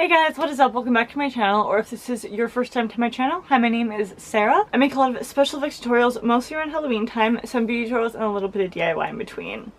Hey guys, what is up? Welcome back to my channel, or if this is your first time to my channel, hi, my name is Sarah. I make a lot of special effects tutorials, mostly around Halloween time, some beauty tutorials, and a little bit of DIY in between.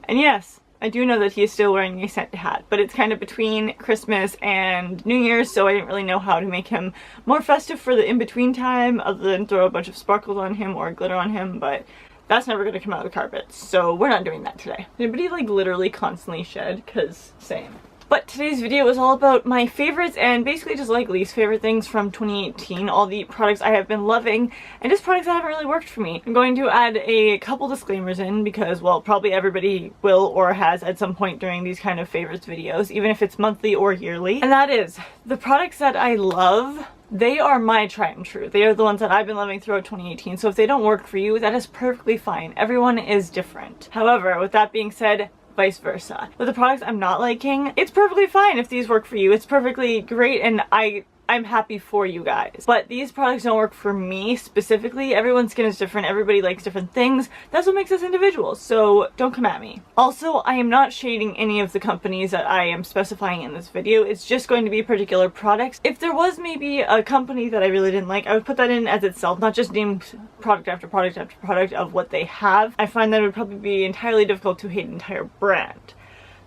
And yes, I do know that he is still wearing a Santa hat, but it's kind of between Christmas and New Year's, so I didn't really know how to make him more festive for the in-between time, other than throw a bunch of sparkles on him or glitter on him, but that's never going to come out of the carpet, so we're not doing that today. Anybody like literally constantly shed? Cause same. But today's video is all about my favorites and basically just like least favorite things from 2018, all the products I have been loving and just products that haven't really worked for me. I'm going to add a couple disclaimers in because, well, probably everybody will or has at some point during these kind of favorites videos, even if it's monthly or yearly. And that is, the products that I love, they are my tried and true. They are the ones that I've been loving throughout 2018, so if they don't work for you, that is perfectly fine. Everyone is different. However, with that being said, vice versa. With the products I'm not liking, it's perfectly fine if these work for you. It's perfectly great and I'm happy for you guys. But these products don't work for me specifically. Everyone's skin is different. Everybody likes different things. That's what makes us individuals. So don't come at me. Also, I am not shading any of the companies that I am specifying in this video. It's just going to be particular products. If there was maybe a company that I really didn't like, I would put that in as itself, not just name product after product after product of what they have. I find that it would probably be entirely difficult to hate an entire brand.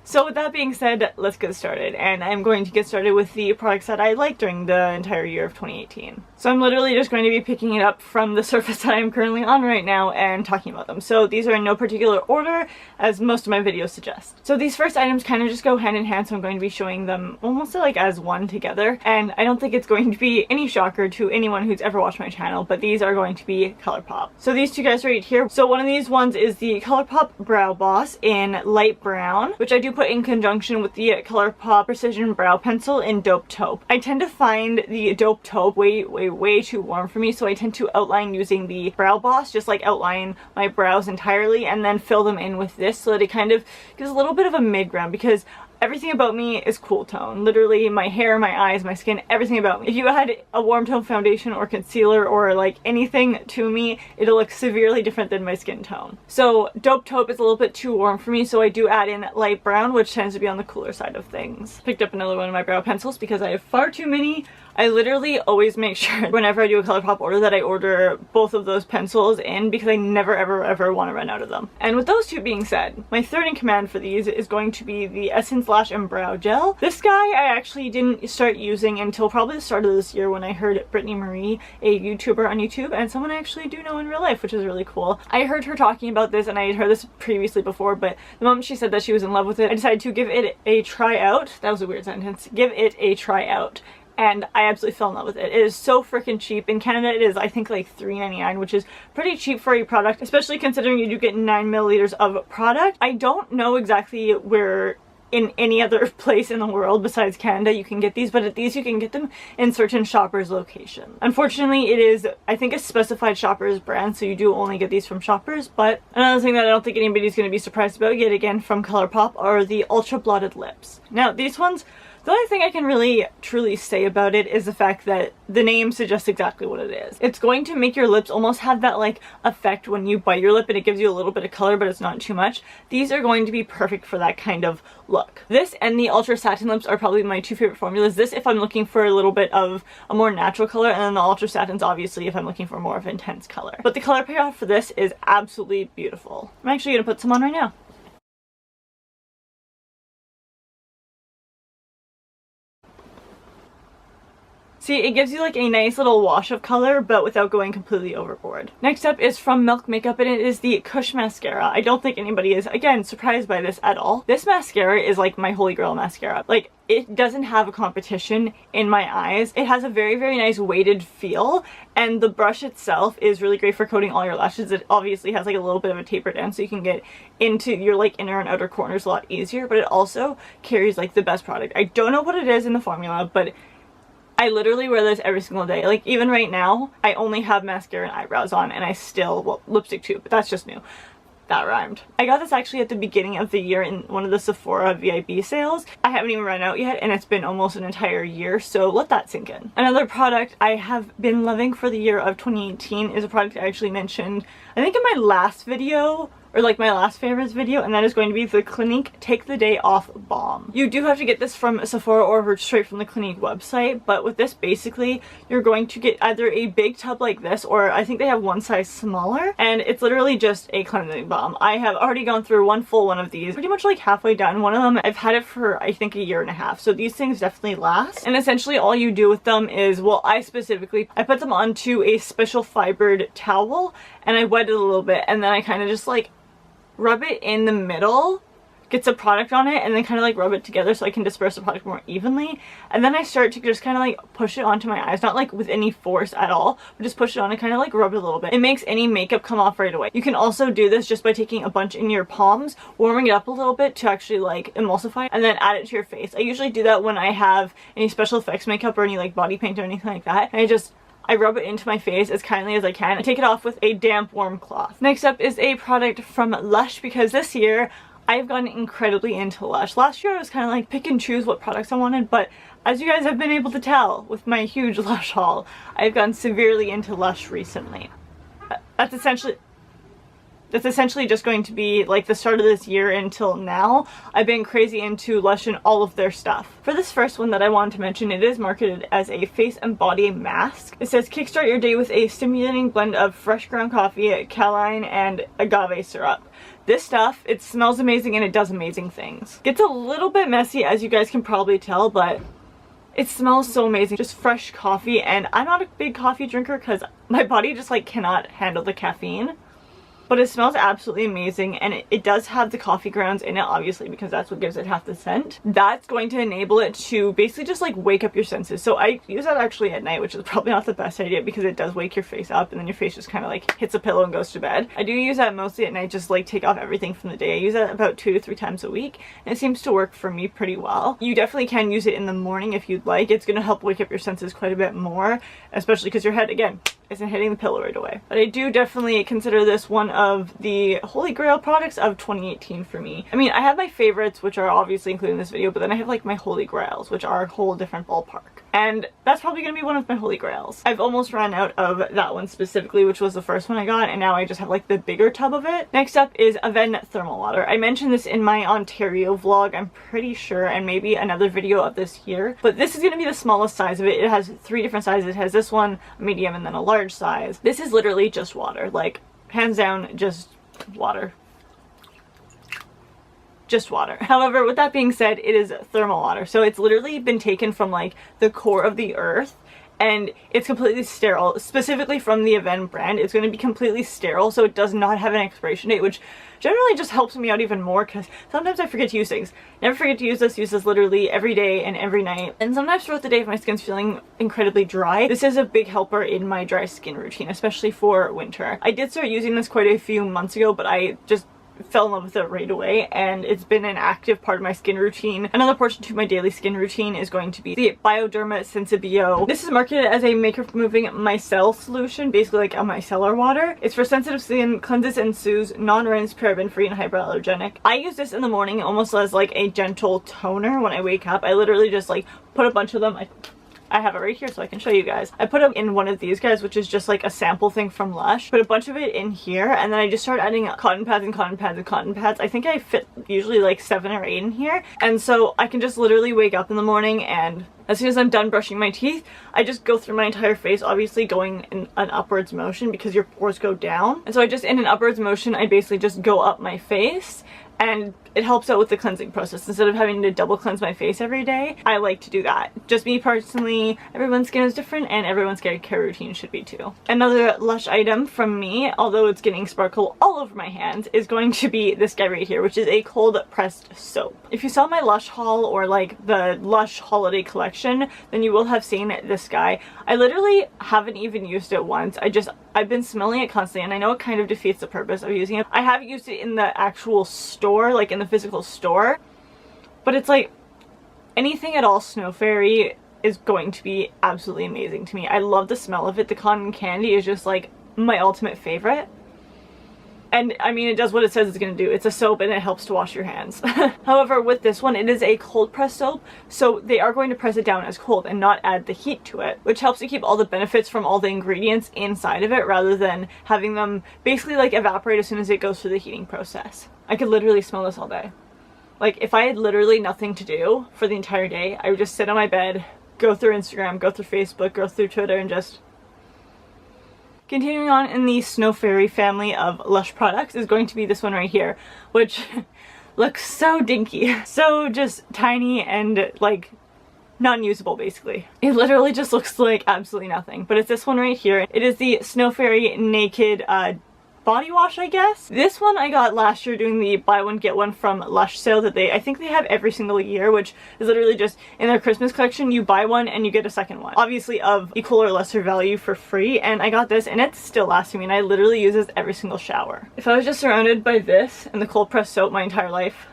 So with that being said, let's get started, and I'm going to get started with the products that I liked during the entire year of 2018. So I'm literally just going to be picking it up from the surface that I'm currently on right now and talking about them. So these are in no particular order, as most of my videos suggest. So these first items kind of just go hand in hand, so I'm going to be showing them almost like as one together, and I don't think it's going to be any shocker to anyone who's ever watched my channel, but these are going to be ColourPop. So these two guys right here. So one of these ones is the ColourPop Brow Boss in light brown, which I do put in conjunction with the ColourPop Precision Brow Pencil in Dope Taupe. I tend to find the Dope Taupe way too warm for me, so I tend to outline using the Brow Boss, just like outline my brows entirely and then fill them in with this so that it kind of gives a little bit of a mid-ground, because everything about me is cool tone. Literally, my hair, my eyes, my skin, everything about me. If you had a warm tone foundation or concealer or like anything to me, it'll look severely different than my skin tone. So Dope Taupe is a little bit too warm for me, so I do add in light brown, which tends to be on the cooler side of things. Picked up another one of my brow pencils because I have far too many. I literally always make sure whenever I do a ColourPop order that I order both of those pencils in, because I never ever want to run out of them. And with those two being said, my third in command for these is going to be the Essence Lash and Brow Gel. This guy I actually didn't start using until probably the start of this year when I heard Brittany Marie, a YouTuber on YouTube, and someone I actually do know in real life, which is really cool. I heard her talking about this, and I had heard this previously before, but the moment she said that she was in love with it, I decided to give it a try out. That was a weird sentence. Give it a try out. And I absolutely fell in love with it. It is so freaking cheap. In Canada it is, I think, like $3.99, which is pretty cheap for a product, especially considering you do get 9 milliliters of product. I don't know exactly where in any other place in the world besides Canada you can get these, but at these you can get them in certain Shoppers locations. Unfortunately, it is, I think, a specified Shoppers brand, so you do only get these from Shoppers. But another thing that I don't think anybody's going to be surprised about, yet again from ColourPop, are the Ultra Blotted Lips. Now these ones, the only thing I can really truly say about it is the fact that the name suggests exactly what it is. It's going to make your lips almost have that like effect when you bite your lip and it gives you a little bit of color, but it's not too much. These are going to be perfect for that kind of look. This and the Ultra Satin Lips are probably my two favorite formulas. This if I'm looking for a little bit of a more natural color, and then the Ultra Satins obviously if I'm looking for more of an intense color. But the color payoff for this is absolutely beautiful. I'm actually going to put some on right now. See, it gives you like a nice little wash of color, but without going completely overboard. Next up is from Milk Makeup, and it is the Kush Mascara. I don't think anybody is, again, surprised by this at all. This mascara is like my holy grail mascara. Like, it doesn't have a competition in my eyes. It has a very nice weighted feel, and the brush itself is really great for coating all your lashes. It obviously has like a little bit of a taper down, so you can get into your like inner and outer corners a lot easier, but it also carries like the best product. I don't know what it is in the formula, but I literally wear this every single day. Like, even right now, I only have mascara and eyebrows on, and I still, well, lipstick too, but that's just new. That rhymed. I got this actually at the beginning of the year in one of the Sephora VIB sales. I haven't even run out yet, and it's been almost an entire year, so let that sink in. Another product I have been loving for the year of 2018 is a product I actually mentioned, I think in my last video, or like my last favorites video, and that is going to be the Clinique Take the Day Off Balm. You do have to get this from Sephora or straight from the Clinique website, but with this basically you're going to get either a big tub like this, or I think they have one size smaller, and it's literally just a cleansing balm. I have already gone through one full one of these, pretty much like halfway done. One of them I've had it for I think a year and a half, so these things definitely last. And essentially all you do with them is, well, I put them onto a special fibered towel and I wet it a little bit, and then I kind of just like rub it in the middle, get some product on it, and then kind of like rub it together so I can disperse the product more evenly. And then I start to just kind of like push it onto my eyes, not like with any force at all, but just push it on and kind of like rub it a little bit. It makes any makeup come off right away. You can also do this just by taking a bunch in your palms, warming it up a little bit to actually like emulsify, and then add it to your face. I usually do that when I have any special effects makeup or any like body paint or anything like that, and I rub it into my face as kindly as I can. I take it off with a damp, warm cloth. Next up is a product from Lush, because this year I've gotten incredibly into Lush. Last year I was kind of like pick and choose what products I wanted, but as you guys have been able to tell with my huge Lush haul, I've gotten severely into Lush recently. That's essentially just going to be like the start of this year until now. I've been crazy into Lush and all of their stuff. For this first one that I wanted to mention, it is marketed as a face and body mask. It says kickstart your day with a stimulating blend of fresh ground coffee, caline, and agave syrup. This stuff, it smells amazing and it does amazing things. Gets a little bit messy, as you guys can probably tell, but it smells so amazing. Just fresh coffee, and I'm not a big coffee drinker because my body just like cannot handle the caffeine. But it smells absolutely amazing, and it does have the coffee grounds in it, obviously, because that's what gives it half the scent. That's going to enable it to basically just like wake up your senses. So I use that actually at night, which is probably not the best idea because it does wake your face up and then your face just kind of like hits a pillow and goes to bed. I do use that mostly at night, just like take off everything from the day. I use that about 2 to 3 times a week, and it seems to work for me pretty well. You definitely can use it in the morning if you'd like. It's going to help wake up your senses quite a bit more, especially because your head, again, isn't hitting the pillow right away. But I do definitely consider this one of the holy grail products of 2018 for me. I mean, I have my favorites, which are obviously included in this video, but then I have like my holy grails, which are a whole different ballpark. And that's probably gonna be one of my holy grails. I've almost run out of that one specifically, which was the first one I got, and now I just have like the bigger tub of it. Next up is Aven Thermal Water. I mentioned this in my Ontario vlog, I'm pretty sure, and maybe another video of this here. But this is gonna be the smallest size of it. It has 3 different sizes. It has this one, a medium, and then a large size. This is literally just water, like hands down, just water. Just water. However, with that being said, it is thermal water, so it's literally been taken from like the core of the earth, and it's completely sterile. Specifically from the Aven brand, it's going to be completely sterile, so it does not have an expiration date, which generally just helps me out even more because sometimes I forget to use things. Never forget to use this literally every day and every night, and sometimes throughout the day if my skin's feeling incredibly dry. This is a big helper in my dry skin routine, especially for winter. I did start using this quite a few months ago, but I just fell in love with it right away, and it's been an active part of my skin routine. Another portion to my daily skin routine is going to be the Bioderma Sensibio. This is marketed as a makeup removing micelle solution, basically like a micellar water. It's for sensitive skin, cleanses and soothes, non-rinse, paraben free, and hypoallergenic. I use this in the morning almost as like a gentle toner when I wake up. I literally just like put a bunch of them. I have it right here so I can show you guys. I put it in one of these guys, which is just like a sample thing from Lush. Put a bunch of it in here, and then I just start adding cotton pads and cotton pads and cotton pads. I think I fit usually like 7 or 8 in here, and so I can just literally wake up in the morning, and as soon as I'm done brushing my teeth, I just go through my entire face, obviously going in an upwards motion because your pores go down. And so I just, in an upwards motion, I basically just go up my face, and it helps out with the cleansing process. Instead of having to double cleanse my face every day, I like to do that. Just me personally, everyone's skin is different, and everyone's skincare routine should be too. Another Lush item from me, although it's getting sparkle all over my hands, is going to be this guy right here, which is a cold pressed soap. If you saw my Lush haul or like the Lush holiday collection, then you will have seen this guy. I literally haven't even used it once. I've been smelling it constantly, and I know it kind of defeats the purpose of using it. I have used it in the actual store, like in the physical store, but it's like anything at all Snow Fairy is going to be absolutely amazing to me. I love the smell of it. The cotton candy is just like my ultimate favorite. And I mean, it does what it says it's going to do. It's a soap and it helps to wash your hands. However, with this one, it is a cold press soap, so they are going to press it down as cold and not add the heat to it, which helps to keep all the benefits from all the ingredients inside of it rather than having them basically like evaporate as soon as it goes through the heating process. I could literally smell this all day. Like, if I had literally nothing to do for the entire day, I would just sit on my bed, go through Instagram, go through Facebook, go through Twitter, and just... Continuing on in the Snow Fairy family of Lush products is going to be this one right here, which looks so dinky. So just tiny and, like, non-usable, basically. It literally just looks like absolutely nothing. But it's this one right here. It is the Snow Fairy Naked body wash, I guess. This one I got last year doing the buy one get one from Lush sale that I think they have every single year, which is literally just in their Christmas collection, you buy one and you get a second one. Obviously of equal or lesser value for free, and I got this and it's still lasting me and I literally use this every single shower. If I was just surrounded by this and the cold pressed soap my entire life,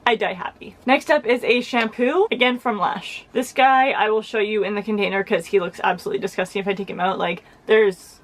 I'd die happy. Next up is a shampoo, again from Lush. This guy I will show you in the container because he looks absolutely disgusting if I take him out. Like, there's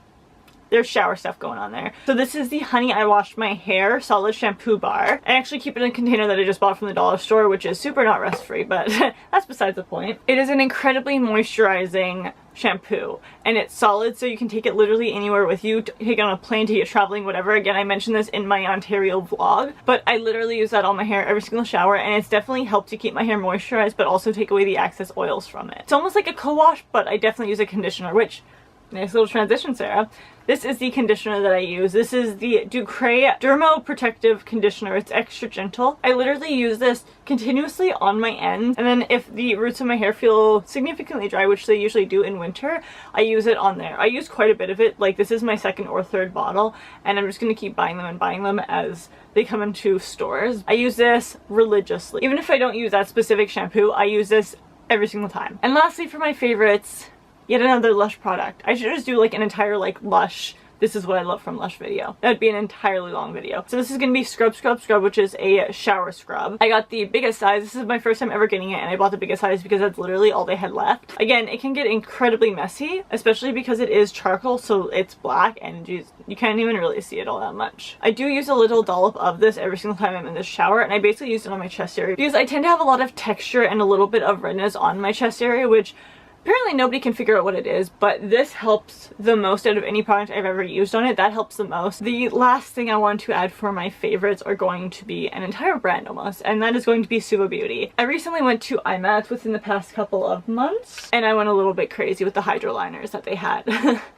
shower stuff going on there. So this is the Honey I Washed My Hair Solid Shampoo Bar. I actually keep it in a container that I just bought from the dollar store, which is super not rust free, but that's besides the point. It is an incredibly moisturizing shampoo and it's solid, so you can take it literally anywhere with you, take it on a plane, take it traveling, whatever. Again, I mentioned this in my Ontario vlog, but I literally use that on my hair every single shower, and it's definitely helped to keep my hair moisturized but also take away the excess oils from it. It's almost like a co-wash, but I definitely use a conditioner, which, nice little transition, Sarah. This is the conditioner that I use. This is the Ducray Dermo Protective Conditioner. It's extra gentle. I literally use this continuously on my ends, and then if the roots of my hair feel significantly dry, which they usually do in winter, I use it on there. I use quite a bit of it. Like, this is my second or third bottle, and I'm just going to keep buying them and buying them as they come into stores. I use this religiously. Even if I don't use that specific shampoo, I use this every single time. And lastly, for my favorites, yet another Lush product. I should just do like an entire like Lush, this is what I love from Lush video. That would be an entirely long video. So this is going to be Scrub Scrub Scrub, which is a shower scrub. I got the biggest size. This is my first time ever getting it, and I bought the biggest size because that's literally all they had left. Again, it can get incredibly messy, especially because it is charcoal, so it's black, and geez, you can't even really see it all that much. I do use a little dollop of this every single time I'm in the shower, and I basically use it on my chest area because I tend to have a lot of texture and a little bit of redness on my chest area, which apparently nobody can figure out what it is, but this helps the most out of any product I've ever used on it. That helps the most. The last thing I want to add for my favorites are going to be an entire brand almost, and that is going to be Suva Beauty. I recently went to IMATS within the past couple of months, and I went a little bit crazy with the hydro liners that they had.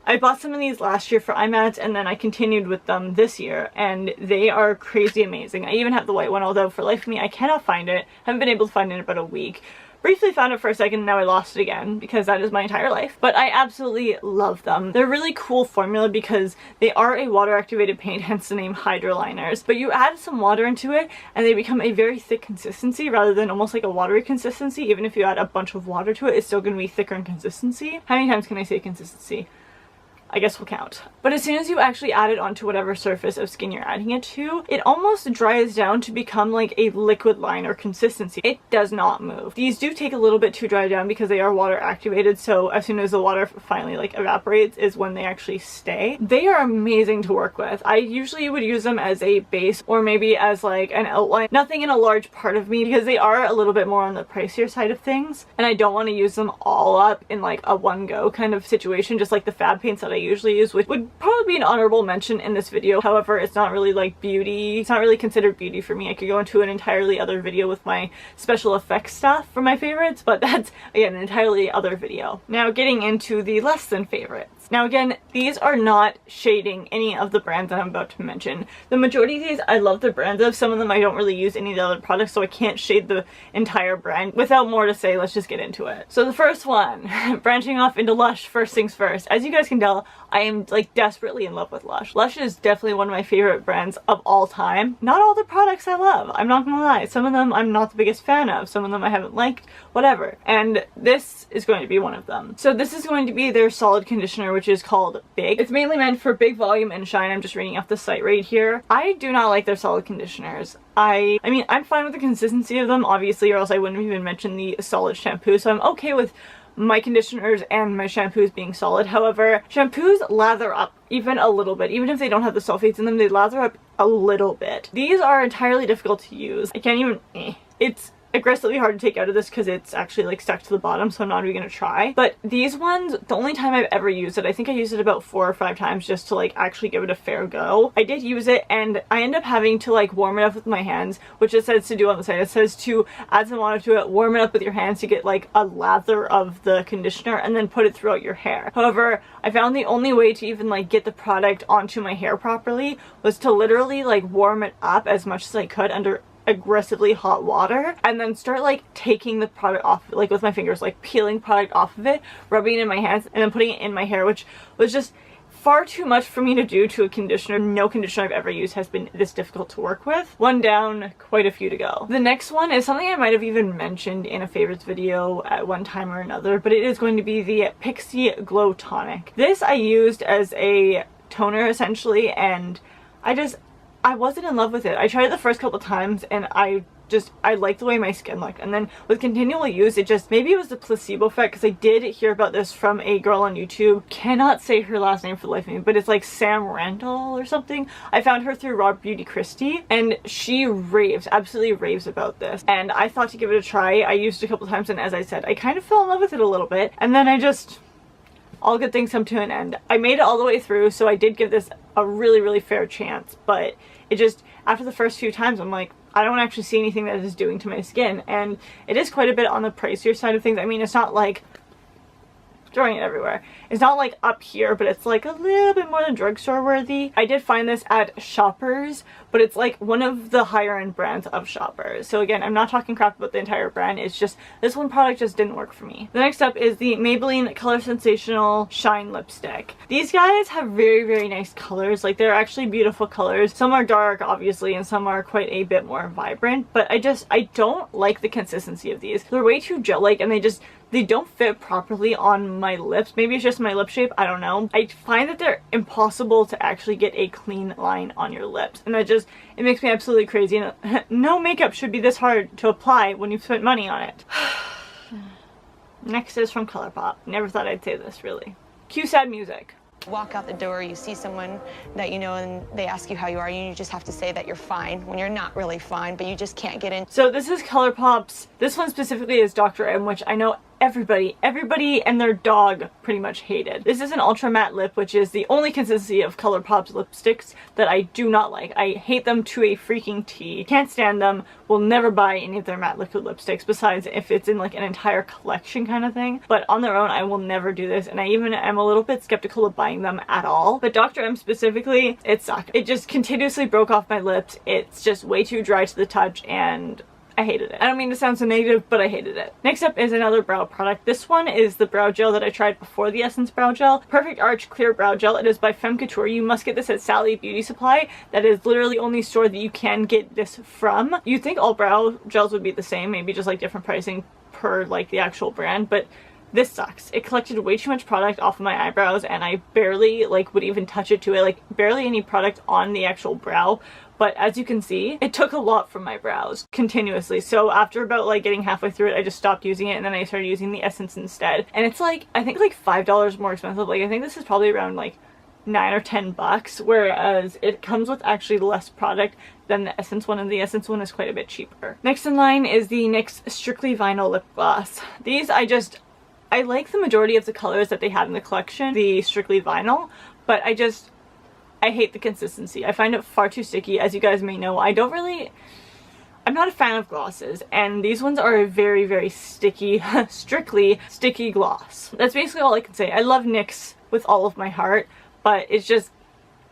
I bought some of these last year for IMATS, and then I continued with them this year, and they are crazy amazing. I even have the white one, although for life of me I cannot find it. Haven't been able to find it in about a week. Briefly found it for a second, and now I lost it again because that is my entire life. But I absolutely love them. They're really cool formula because they are a water activated paint, hence the name hydro liners. But you add some water into it and they become a very thick consistency rather than almost like a watery consistency. Even if you add a bunch of water to it, it's still going to be thicker in consistency. How many times can I say consistency? I guess we'll count. But as soon as you actually add it onto whatever surface of skin you're adding it to, it almost dries down to become like a liquid liner consistency. It does not move. These do take a little bit to dry down because they are water activated, so as soon as the water finally like evaporates is when they actually stay. They are amazing to work with. I usually would use them as a base or maybe as like an outline. Nothing in a large part of me because they are a little bit more on the pricier side of things, and I don't want to use them all up in like a one go kind of situation, just like the fab paints that I usually use, which would probably be an honorable mention in this video. However, it's not really like beauty. It's not really considered beauty for me. I could go into an entirely other video with my special effects stuff for my favorites, but that's again an entirely other video. Now getting into the less than favorites. Now again, these are not shading any of the brands that I'm about to mention. The majority of these I love the brands of. Some of them I don't really use any of the other products, so I can't shade the entire brand. Without more to say, let's just get into it. So the first one, branching off into Lush, first things first. As you guys can tell, I am like desperately in love with Lush. Lush is definitely one of my favorite brands of all time. Not all the products I love, I'm not gonna lie. Some of them I'm not the biggest fan of. Some of them I haven't liked, whatever. And this is going to be one of them. So this is going to be their solid conditioner, which is called Big. It's mainly meant for big volume and shine. I'm just reading off the site right here. I do not like their solid conditioners. I mean, I'm fine with the consistency of them, obviously, or else I wouldn't even mention the solid shampoo, so I'm okay with my conditioners and my shampoos being solid. However, shampoos lather up even a little bit. Even if they don't have the sulfates in them, they lather up a little bit. These are entirely difficult to use. I can't even, It's aggressively hard to take out of this because it's actually like stuck to the bottom, so I'm not even gonna try. But these ones, the only time I've ever used it, I think I used it about 4 or 5 times just to like actually give it a fair go. I did use it and I end up having to like warm it up with my hands, which it says to do on the side. It says to add some water to it, warm it up with your hands to get like a lather of the conditioner, and then put it throughout your hair. However, I found the only way to even like get the product onto my hair properly was to literally like warm it up as much as I could under aggressively hot water, and then start like taking the product off, like with my fingers, like peeling product off of it, rubbing it in my hands, and then putting it in my hair, which was just far too much for me to do to a conditioner. No conditioner I've ever used has been this difficult to work with. One down, quite a few to go. The next one is something I might have even mentioned in a favorites video at one time or another, but it is going to be the Pixi Glow Tonic. This I used as a toner essentially, and I wasn't in love with it. I tried it the first couple times and I liked the way my skin looked, and then with continual use, maybe it was the placebo effect, because I did hear about this from a girl on YouTube. Cannot say her last name for the life of me, but it's like Sam Randall or something. I found her through Rob Beauty Christie, and she absolutely raves about this, and I thought to give it a try. I used it a couple times, and as I said, I kind of fell in love with it a little bit, and then all good things come to an end. I made it all the way through, so I did give this a really, really fair chance, but after the first few times, I'm like, I don't actually see anything that it is doing to my skin, and it is quite a bit on the pricier side of things. I mean, it's not like throwing it everywhere. It's not like up here, but it's like a little bit more than drugstore worthy. I did find this at Shoppers, but it's like one of the higher end brands of Shoppers. So again, I'm not talking crap about the entire brand. It's just this one product just didn't work for me. The next up is the Maybelline Color Sensational Shine Lipstick. These guys have very, very nice colors. Like, they're actually beautiful colors. Some are dark, obviously, and some are quite a bit more vibrant, but I don't like the consistency of these. They're way too gel-like, and they don't fit properly on my lips. Maybe it's just my lip shape, I don't know. I find that they're impossible to actually get a clean line on your lips, and it makes me absolutely crazy. And no makeup should be this hard to apply when you've spent money on it. Next is from ColourPop. Never thought I'd say this, really. Cue sad music. Walk out the door, you see someone that you know, and they ask you how you are, and you just have to say that you're fine when you're not really fine, but you just can't get in. So this is ColourPop's. This one specifically is Dr. M, which I know everybody and their dog pretty much hated. This is an ultra matte lip, which is the only consistency of ColourPop's lipsticks that I do not like. I hate them to a freaking T. Can't stand them. Will never buy any of their matte liquid lipsticks, besides if it's in like an entire collection kind of thing. But on their own, I will never do this, and I even am a little bit skeptical of buying them at all. But Dr. M specifically, it sucked. It just continuously broke off my lips. It's just way too dry to the touch, and I hated it. I don't mean to sound so negative, but I hated it. Next up is another brow product. This one is the brow gel that I tried before the Essence Brow Gel. Perfect Arch Clear Brow Gel. It is by Femme Couture. You must get this at Sally Beauty Supply. That is literally the only store that you can get this from. You'd think all brow gels would be the same, maybe just like different pricing per like the actual brand, but this sucks. It collected way too much product off of my eyebrows, and I barely like would even touch it to it. Like, barely any product on the actual brow. But as you can see, it took a lot from my brows continuously. So after about like getting halfway through it, I just stopped using it, and then I started using the Essence instead. And it's like, I think like $5 more expensive. Like, I think this is probably around like $9 or $10, whereas it comes with actually less product than the Essence one, and the Essence one is quite a bit cheaper. Next in line is the NYX Strictly Vinyl Lip Gloss. These I like the majority of the colors that they have in the collection, the Strictly Vinyl, but I hate the consistency. I find it far too sticky. As you guys may know, I'm not a fan of glosses, and these ones are a very, very sticky, strictly sticky gloss. That's basically all I can say. I love NYX with all of my heart, but it's just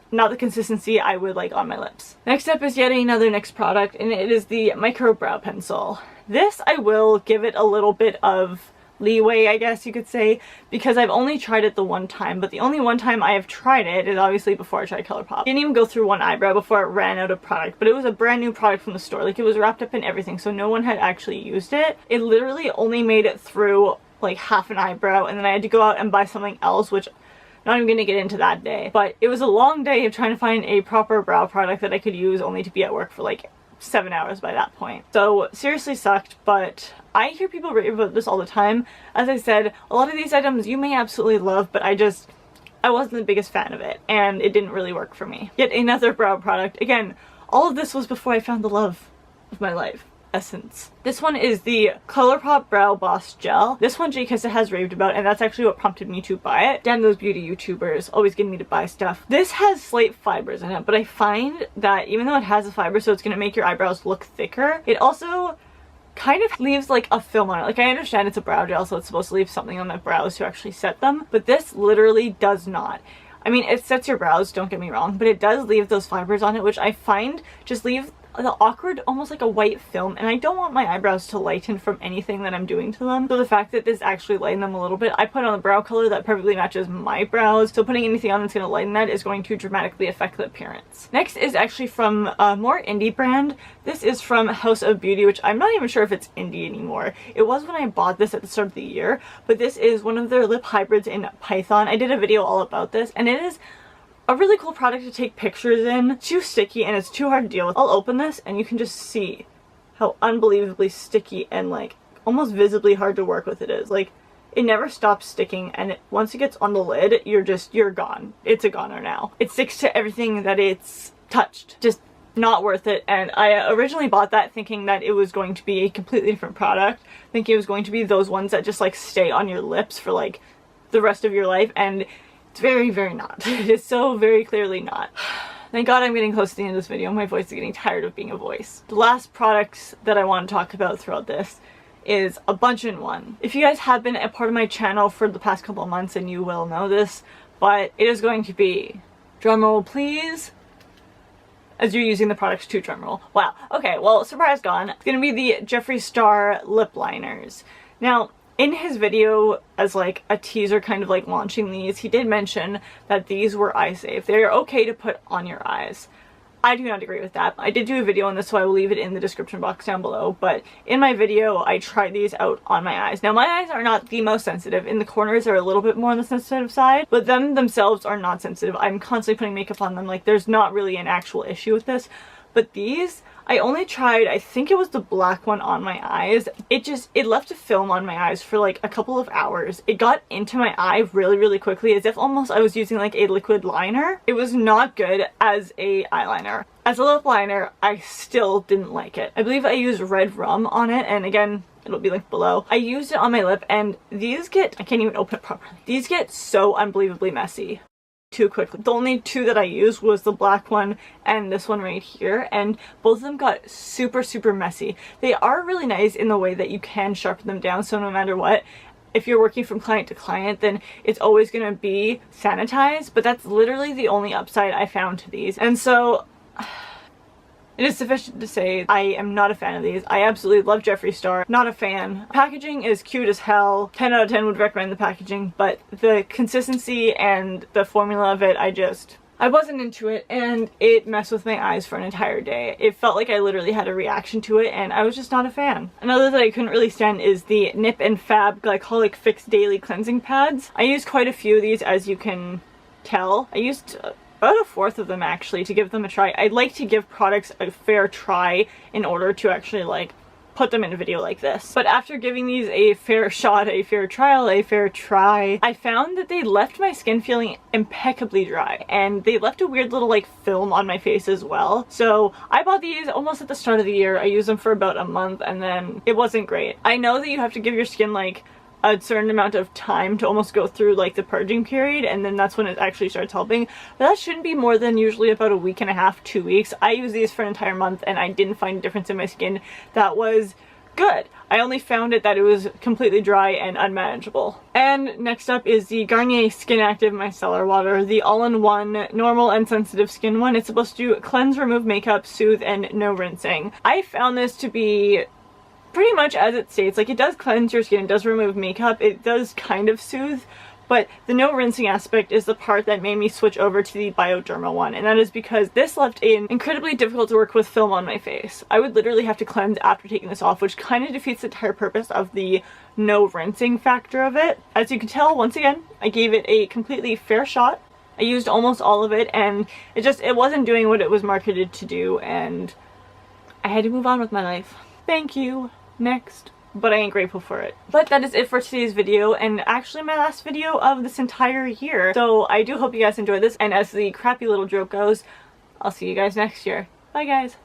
not the consistency I would like on my lips. Next up is yet another NYX product, and it is the Micro Brow Pencil. This, I will give it a little bit of leeway, I guess you could say, because I've only tried it the one time, but the only one time I have tried it is obviously before I tried ColourPop. I didn't even go through one eyebrow before it ran out of product, but it was a brand new product from the store. Like, it was wrapped up in everything, so no one had actually used it. It literally only made it through like half an eyebrow, and then I had to go out and buy something else, which I'm not even gonna get into that day. But it was a long day of trying to find a proper brow product that I could use only to be at work for like 7 hours by that point. So seriously sucked, but I hear people rave about this all the time. As I said, a lot of these items you may absolutely love, but I wasn't the biggest fan of it, and it didn't really work for me. Yet another brow product. Again, all of this was before I found the love of my life. Essence. This one is the ColourPop Brow Boss Gel. This one Jake has raved about, and that's actually what prompted me to buy it. Damn those beauty YouTubers, always getting me to buy stuff. This has slight fibers in it, but I find that even though it has a fiber, so it's gonna make your eyebrows look thicker, it also kind of leaves like a film on it. Like, I understand it's a brow gel, so it's supposed to leave something on my brows to actually set them, but this literally does not. I mean, it sets your brows, don't get me wrong, but it does leave those fibers on it, which I find just leave the awkward, almost like a white film, and I don't want my eyebrows to lighten from anything that I'm doing to them. So the fact that this actually lightened them a little bit, I put on a brow color that perfectly matches my brows, so putting anything on that's going to lighten that is going to dramatically affect the appearance. Next is actually from a more indie brand. This is from House of Beauty, which I'm not even sure if it's indie anymore. It was when I bought this at the start of the year, but this is one of their lip hybrids in Python. I did a video all about this, and it is a really cool product to take pictures in. It's too sticky and it's too hard to deal with. I'll open this and you can just see how unbelievably sticky and like almost visibly hard to work with it is. Like, it never stops sticking, and once it gets on the lid, you're gone. It's a goner now. It sticks to everything that it's touched. Just not worth it. And I originally bought that thinking that it was going to be a completely different product, thinking it was going to be those ones that just like stay on your lips for like the rest of your life, and it's very, very not. It is so very clearly not. Thank God I'm getting close to the end of this video. My voice is getting tired of being a voice. The last products that I want to talk about throughout this is a bunch in one. If you guys have been a part of my channel for the past couple of months, and you will know this, but it is going to be, drumroll please, as you're using the products to drumroll. Wow. Okay, well, surprise gone. It's gonna be the Jeffree Star lip liners. Now, in his video, as like a teaser kind of like launching these, he did mention that these were eye safe. They're okay to put on your eyes. I do not agree with that. I did do a video on this, so I will leave it in the description box down below, but in my video I tried these out on my eyes. Now, my eyes are not the most sensitive. In the corners they're a little bit more on the sensitive side, but them themselves are not sensitive. I'm constantly putting makeup on them. Like, there's not really an actual issue with this. But these, I only tried, I think it was the black one on my eyes. It left a film on my eyes for like a couple of hours. It got into my eye really, really quickly, as if almost I was using like a liquid liner. It was not good as a eyeliner. As a lip liner, I still didn't like it. I believe I used red rum on it, and again, it'll be linked below. I used it on my lip, and these get, I can't even open it properly. These get so unbelievably messy too quickly. The only two that I used was the black one and this one right here, and both of them got super, super messy. They are really nice in the way that you can sharpen them down, so no matter what, if you're working from client to client, then it's always gonna be sanitized, but that's literally the only upside I found to these. And so it is sufficient to say I am not a fan of these. I absolutely love Jeffree Star. Not a fan. Packaging is cute as hell. 10 out of 10 would recommend the packaging, but the consistency and the formula of it, I wasn't into it, and it messed with my eyes for an entire day. It felt like I literally had a reaction to it, and I was just not a fan. Another that I couldn't really stand is the Nip and Fab Glycolic Fix Daily Cleansing Pads. I used quite a few of these, as you can tell. I used about a fourth of them actually to give them a try. I like to give products a fair try in order to actually like put them in a video like this. But after giving these a fair shot, a fair trial, a fair try, I found that they left my skin feeling impeccably dry, and they left a weird little like film on my face as well. So I bought these almost at the start of the year. I used them for about a month, and then it wasn't great. I know that you have to give your skin like a certain amount of time to almost go through like the purging period, and then that's when it actually starts helping, but that shouldn't be more than usually about a week and a half, 2 weeks. I used these for an entire month, and I didn't find a difference in my skin that was good. I only found it that it was completely dry and unmanageable. And next up is the Garnier Skin Active Micellar Water, the all-in-one normal and sensitive skin one. It's supposed to cleanse, remove makeup, soothe, and no rinsing. I found this to be pretty much as it states. Like, it does cleanse your skin, it does remove makeup, it does kind of soothe, but the no rinsing aspect is the part that made me switch over to the Bioderma one, and that is because this left an incredibly difficult to work with film on my face. I would literally have to cleanse after taking this off, which kind of defeats the entire purpose of the no rinsing factor of it. As you can tell, once again, I gave it a completely fair shot. I used almost all of it, and it wasn't doing what it was marketed to do, and I had to move on with my life. Thank you. Next. But I ain't grateful for it. But that is it for today's video, and actually my last video of this entire year. So I do hope you guys enjoyed this, and as the crappy little joke goes, I'll see you guys next year. Bye guys.